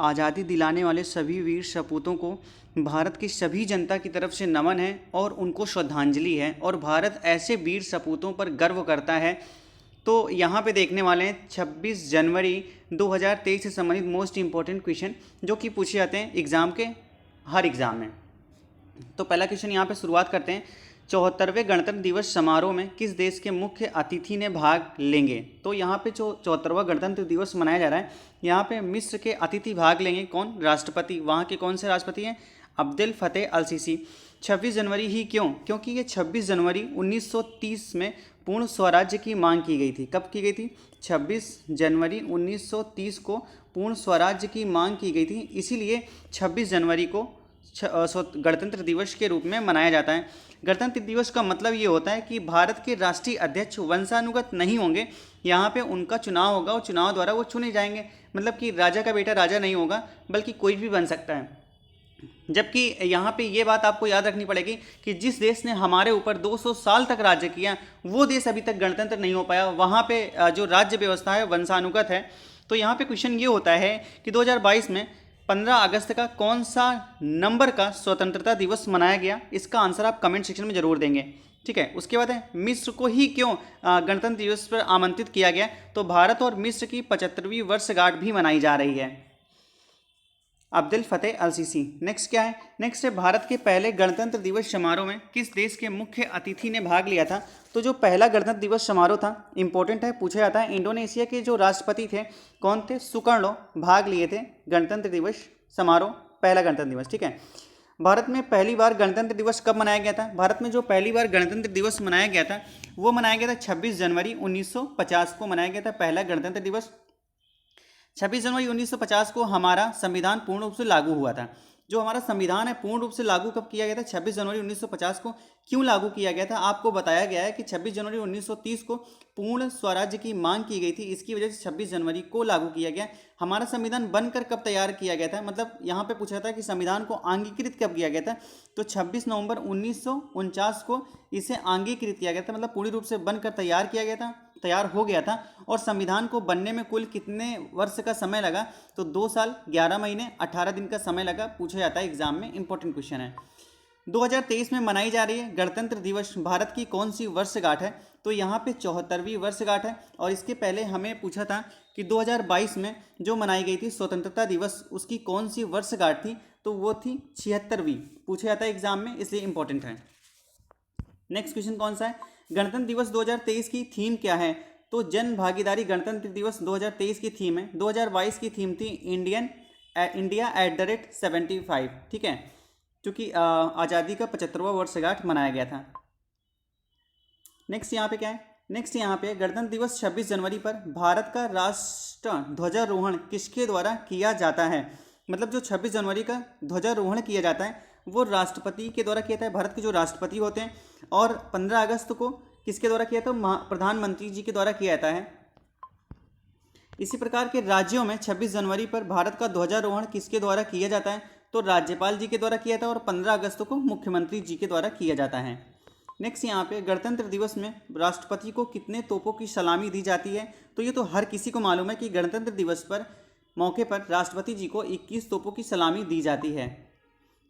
आज़ादी दिलाने वाले सभी वीर सपूतों को भारत की सभी जनता की तरफ से नमन है और उनको श्रद्धांजलि है और भारत ऐसे वीर सपूतों पर गर्व करता है। तो यहाँ पे देखने वाले हैं 26 जनवरी 2023 से संबंधित मोस्ट इंपॉर्टेंट क्वेश्चन जो कि पूछे जाते हैं एग्ज़ाम के हर एग्ज़ाम में। तो पहला क्वेश्चन यहाँ पे शुरुआत करते हैं। 74वें गणतंत्र दिवस समारोह में किस देश के मुख्य अतिथि ने भाग लेंगे? तो यहाँ पे जो 74वां गणतंत्र दिवस मनाया जा रहा है, यहाँ पे मिस्र के अतिथि भाग लेंगे। कौन? राष्ट्रपति। वहाँ के कौन से राष्ट्रपति हैं? अब्देल फतेह अल सीसी। 26 जनवरी ही क्यों? क्योंकि ये 26 जनवरी 1930 में पूर्ण स्वराज्य की मांग की गई थी। कब की गई थी? 26 जनवरी 1930 को पूर्ण स्वराज्य की मांग की गई थी, इसीलिए 26 जनवरी को गणतंत्र दिवस के रूप में मनाया जाता है। गणतंत्र दिवस का मतलब ये होता है कि भारत के राष्ट्रीय अध्यक्ष वंशानुगत नहीं होंगे, यहाँ पे उनका चुनाव होगा और चुनाव द्वारा वो चुने जाएंगे। मतलब कि राजा का बेटा राजा नहीं होगा, बल्कि कोई भी बन सकता है। जबकि यहाँ पे ये बात आपको याद रखनी पड़ेगी कि जिस देश ने हमारे ऊपर 200 साल तक राज्य किया, वो देश अभी तक गणतंत्र नहीं हो पाया। वहाँ पे जो राज्य व्यवस्था है वंशानुगत है। तो यहाँ पे क्वेश्चन ये होता है कि 2022 में 15 अगस्त का कौन सा नंबर का स्वतंत्रता दिवस मनाया गया? इसका आंसर आप कमेंट सेक्शन में जरूर देंगे। ठीक है, उसके बाद है मिस्र को ही क्यों गणतंत्र दिवस पर आमंत्रित किया गया? तो भारत और मिस्र की 75वीं वर्षगांठ भी मनाई जा रही है। अब्देल फतेह अल सीसी। नेक्स्ट क्या है? नेक्स्ट है भारत के पहले गणतंत्र दिवस समारोह में किस देश के मुख्य अतिथि ने भाग लिया था? तो जो पहला गणतंत्र दिवस समारोह था, इंपॉर्टेंट है, पूछा जाता है। इंडोनेशिया के जो राष्ट्रपति थे कौन थे? सुकर्णो भाग लिए थे गणतंत्र दिवस समारोह, पहला गणतंत्र दिवस। ठीक है, भारत में पहली बार गणतंत्र दिवस कब मनाया गया था? भारत में जो पहली बार गणतंत्र दिवस मनाया गया था वो मनाया गया था 26 जनवरी 1950 को मनाया गया था पहला गणतंत्र दिवस। 26 जनवरी 1950 को हमारा संविधान पूर्ण रूप से लागू हुआ था। जो हमारा संविधान है पूर्ण रूप से लागू कब किया गया था? 26 जनवरी 1950 को। क्यों लागू किया गया था? आपको बताया गया है कि 26 जनवरी 1930 को पूर्ण स्वराज्य की मांग की गई थी, इसकी वजह से 26 जनवरी को लागू किया गया। हमारा संविधान बनकर कब तैयार किया गया था? मतलब यहाँ पे पूछा था कि संविधान को अंगीकृत कब किया गया था? तो 26 नवंबर 1949 को इसे अंगीकृत किया गया था, मतलब पूरी रूप से बनकर तैयार किया गया था, तैयार हो गया था। और संविधान को बनने में कुल कितने वर्ष का समय लगा? तो 2 साल 11 महीने 18 दिन का समय लगा। पूछा जाता है एग्जाम में, इंपॉर्टेंट क्वेश्चन है। 2023 में मनाई जा रही है गणतंत्र दिवस भारत की कौन सी वर्षगांठ है? तो यहाँ पे 74वीं वर्षगांठ है। और इसके पहले हमें पूछा था कि 2022 में जो मनाई गई थी स्वतंत्रता दिवस, उसकी कौन सी वर्षगांठ थी? तो वो थी 76वीं। पूछा जाता है एग्जाम में, इसलिए इंपॉर्टेंट है। नेक्स्ट क्वेश्चन कौन सा है? गणतंत्र दिवस 2023 की थीम क्या है? तो जन भागीदारी गणतंत्र दिवस 2023 की थीम है। 2022 की थीम थी इंडिया @75। ठीक है, क्योंकि आज़ादी का 75वां वर्षगांठ मनाया गया था। नेक्स्ट यहाँ पे क्या है? नेक्स्ट यहाँ पे गणतंत्र दिवस 26 जनवरी पर भारत का राष्ट्र ध्वजारोहण किसके द्वारा किया जाता है? मतलब जो 26 जनवरी का ध्वजारोहण किया जाता है वो राष्ट्रपति के द्वारा किया जाता है, भारत के जो राष्ट्रपति होते हैं। और 15 अगस्त को किसके द्वारा किया था? प्रधानमंत्री जी के द्वारा किया जाता है। इसी प्रकार के राज्यों में 26 जनवरी पर भारत का ध्वजारोहण किसके द्वारा किया जाता है? तो राज्यपाल जी के द्वारा किया था। और 15 अगस्त को मुख्यमंत्री जी के द्वारा किया जाता है। नेक्स्ट यहाँ पे गणतंत्र दिवस में राष्ट्रपति को कितने तोपों की सलामी दी जाती है? तो ये तो हर किसी को मालूम है कि गणतंत्र दिवस पर मौके पर राष्ट्रपति जी को 21 तोपों की सलामी दी जाती है।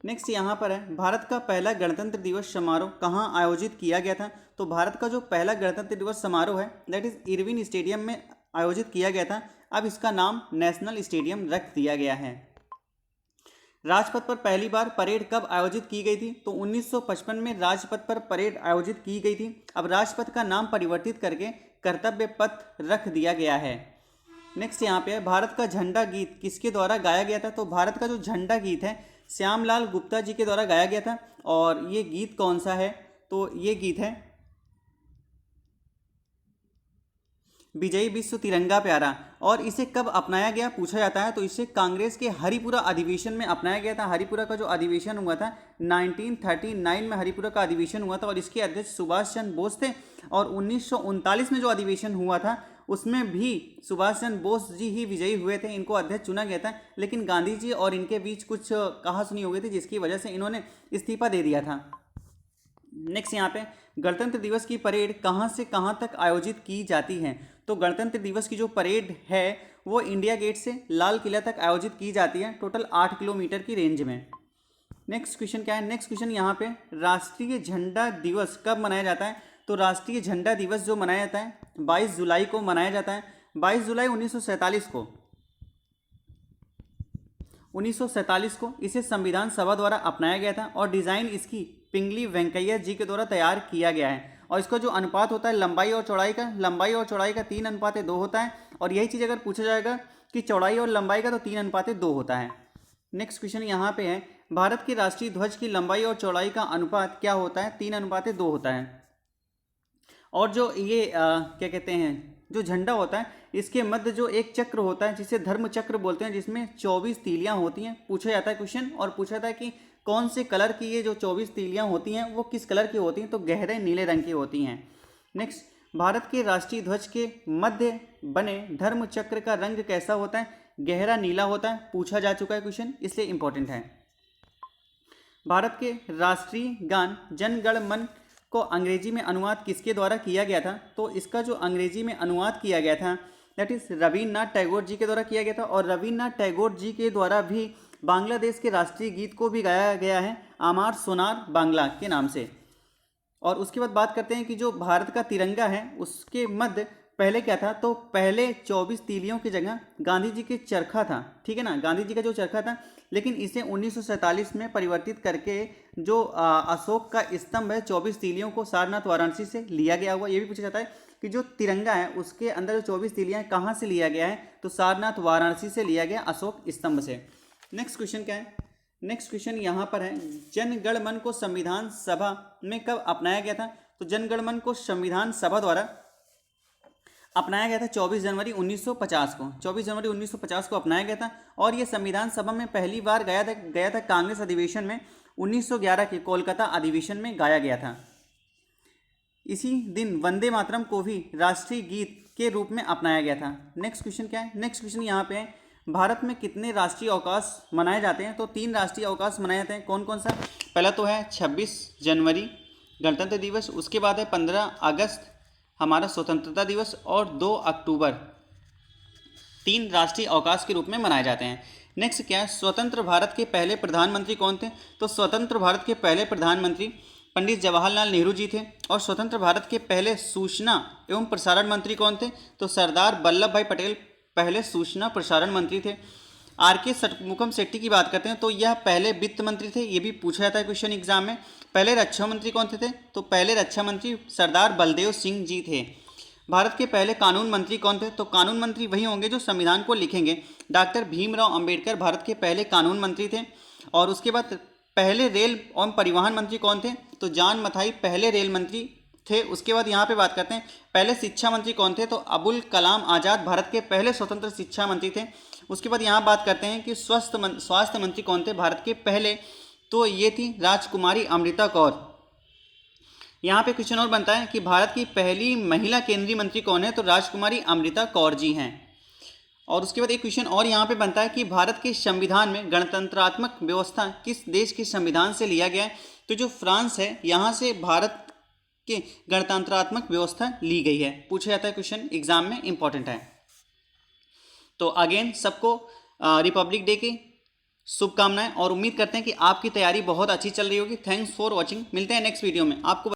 नेक्स्ट यहाँ पर है भारत का पहला गणतंत्र दिवस समारोह कहाँ आयोजित किया गया था? तो भारत का जो पहला गणतंत्र दिवस समारोह है दैट इज इरविन स्टेडियम में आयोजित किया गया था। अब इसका नाम नेशनल स्टेडियम रख दिया गया है। राजपथ पर पहली बार परेड कब आयोजित की गई थी? तो 1955 में राजपथ पर परेड आयोजित की गई थी। अब राजपथ का नाम परिवर्तित करके कर्तव्य पथ रख दिया गया है। नेक्स्ट यहाँ पे भारत का झंडा गीत किसके द्वारा गाया गया था? तो भारत का जो झंडा गीत है श्यामलाल गुप्ता जी के द्वारा गाया गया था। और ये गीत कौन सा है? तो ये गीत है विजयी विश्व तिरंगा प्यारा। और इसे कब अपनाया गया पूछा जाता है? तो इसे कांग्रेस के हरिपुरा अधिवेशन में अपनाया गया था। हरिपुरा का जो अधिवेशन हुआ था 1939 में हरिपुरा का अधिवेशन हुआ था और इसके अध्यक्ष सुभाष चंद्र बोस थे। और 1939 में जो अधिवेशन हुआ था उसमें भी सुभाष चंद्र बोस जी ही विजयी हुए थे, इनको अध्यक्ष चुना गया था। लेकिन गांधी जी और इनके बीच कुछ कहासुनी हो गई थी जिसकी वजह से इन्होंने इस्तीफा दे दिया था। नेक्स्ट यहाँ पे गणतंत्र दिवस की परेड कहाँ से कहाँ तक आयोजित की जाती है? तो गणतंत्र दिवस की जो परेड है वो इंडिया गेट से लाल किला तक आयोजित की जाती है, टोटल 8 किलोमीटर की रेंज में। नेक्स्ट क्वेश्चन क्या है, नेक्स्ट क्वेश्चन यहाँ पे राष्ट्रीय झंडा दिवस कब मनाया जाता है। तो राष्ट्रीय झंडा दिवस जो मनाया जाता है 22 जुलाई को मनाया जाता है। 22 जुलाई 1947 को इसे संविधान सभा द्वारा अपनाया गया था और डिज़ाइन इसकी पिंगली वेंकैया जी के द्वारा तैयार किया गया है। और इसका जो अनुपात होता है लंबाई और चौड़ाई का 3:2 होता है। और यही चीज़ अगर पूछा जाएगा कि चौड़ाई और लंबाई का, तो 3:2 होता है। नेक्स्ट क्वेश्चन यहाँ पे है, भारत के राष्ट्रीय ध्वज की लंबाई और चौड़ाई का अनुपात क्या होता है। 3:2 होता है। और जो ये क्या कहते हैं, जो झंडा होता है इसके मध्य जो एक चक्र होता है जिसे धर्म चक्र बोलते हैं, जिसमें 24 तीलियां होती हैं। पूछा जाता है क्वेश्चन, और पूछा जाता है कि कौन से कलर की ये जो 24 तीलियां होती हैं वो किस कलर की होती हैं, तो गहरे नीले रंग की होती हैं। नेक्स्ट, भारत के राष्ट्रीय ध्वज के मध्य बने धर्म चक्र का रंग कैसा होता है। गहरा नीला होता है। पूछा जा चुका है क्वेश्चन, इसलिए इंपॉर्टेंट है। भारत के राष्ट्रीय गान जन गण मन को अंग्रेजी में अनुवाद किसके द्वारा किया गया था। तो इसका जो अंग्रेजी में अनुवाद किया गया था दैट इज रविन्द्रनाथ टैगोर जी के द्वारा किया गया था। और रविन्द्रनाथ टैगोर जी के द्वारा भी बांग्लादेश के राष्ट्रीय गीत को भी गाया गया है आमार सोनार बांग्ला के नाम से। और उसके बाद बात करते हैं कि जो भारत का तिरंगा है उसके मध्य पहले क्या था। तो पहले 24 तीलियों की जगह गांधी जी के चरखा था, ठीक है ना, गांधी जी का जो चरखा था। लेकिन इसे 1947 में परिवर्तित करके जो अशोक का स्तंभ है 24 तीलियों को सारनाथ वाराणसी से लिया गया हुआ। ये भी पूछा जाता है कि जो तिरंगा है उसके अंदर जो 24 तीलियां कहाँ से लिया गया है, तो सारनाथ वाराणसी से लिया गया अशोक स्तंभ से। नेक्स्ट क्वेश्चन क्या है, नेक्स्ट क्वेश्चन यहाँ पर है, जन गण मन को संविधान सभा में कब अपनाया गया था। तो जन गण मन को संविधान सभा द्वारा अपनाया गया था 24 जनवरी 1950 को। 24 जनवरी 1950 को अपनाया गया था। और ये संविधान सभा में पहली बार गया था कांग्रेस अधिवेशन में 1911 के कोलकाता अधिवेशन में गाया गया था। इसी दिन वंदे मातरम को भी राष्ट्रीय गीत के रूप में अपनाया गया था। नेक्स्ट क्वेश्चन क्या है, नेक्स्ट क्वेश्चन यहाँ पे है, भारत में कितने राष्ट्रीय अवकाश मनाए जाते हैं। तो 3 राष्ट्रीय अवकाश मनाए जाते हैं। कौन कौन सा, पहला तो है 26 जनवरी गणतंत्र दिवस, उसके बाद है 15 अगस्त हमारा स्वतंत्रता दिवस, और 2 अक्टूबर 3 राष्ट्रीय अवकाश के रूप में मनाए जाते हैं। नेक्स्ट क्या है, स्वतंत्र भारत के पहले प्रधानमंत्री कौन थे। तो स्वतंत्र भारत के पहले प्रधानमंत्री पंडित जवाहरलाल नेहरू जी थे। और स्वतंत्र भारत के पहले सूचना एवं प्रसारण मंत्री कौन थे। तो सरदार वल्लभ भाई पटेल पहले सूचना प्रसारण मंत्री थे। आर.के. षणमुगम शेट्टी की बात करते हैं तो यह पहले वित्त मंत्री थे। ये भी पूछा जाता है क्वेश्चन एग्जाम में। पहले रक्षा मंत्री कौन थे। तो पहले रक्षा मंत्री सरदार बलदेव सिंह जी थे। भारत के पहले कानून मंत्री कौन थे। तो कानून मंत्री वही होंगे जो संविधान को लिखेंगे। डॉक्टर भीमराव अंबेडकर भारत के पहले कानून मंत्री थे। और उसके बाद पहले रेल एवं परिवहन मंत्री कौन थे। तो जॉन मथाई पहले रेल मंत्री थे। उसके बाद यहाँ पे बात करते हैं पहले शिक्षा मंत्री कौन थे। तो अबुल कलाम आज़ाद भारत के पहले स्वतंत्र शिक्षा मंत्री थे। उसके बाद यहाँ बात करते हैं कि स्वास्थ्य मंत्री कौन थे भारत के पहले। तो ये थी राजकुमारी अमृता कौर। यहाँ पे क्वेश्चन और बनता है कि भारत की पहली महिला केंद्रीय मंत्री कौन है। तो राजकुमारी अमृता कौर जी हैं। और उसके बाद एक क्वेश्चन और यहाँ पे बनता है कि भारत के संविधान में गणतंत्रात्मक व्यवस्था किस देश के संविधान से लिया गया है। तो जो फ्रांस है यहाँ से भारत के गणतंत्रात्मक व्यवस्था ली गई है। पूछा जाता है क्वेश्चन एग्जाम में, इंपॉर्टेंट है। तो अगेन सबको रिपब्लिक डे की शुभकामनाएं और उम्मीद करते हैं कि आपकी तैयारी बहुत अच्छी चल रही होगी। Thanks for watching. मिलते हैं नेक्स्ट वीडियो में। आपको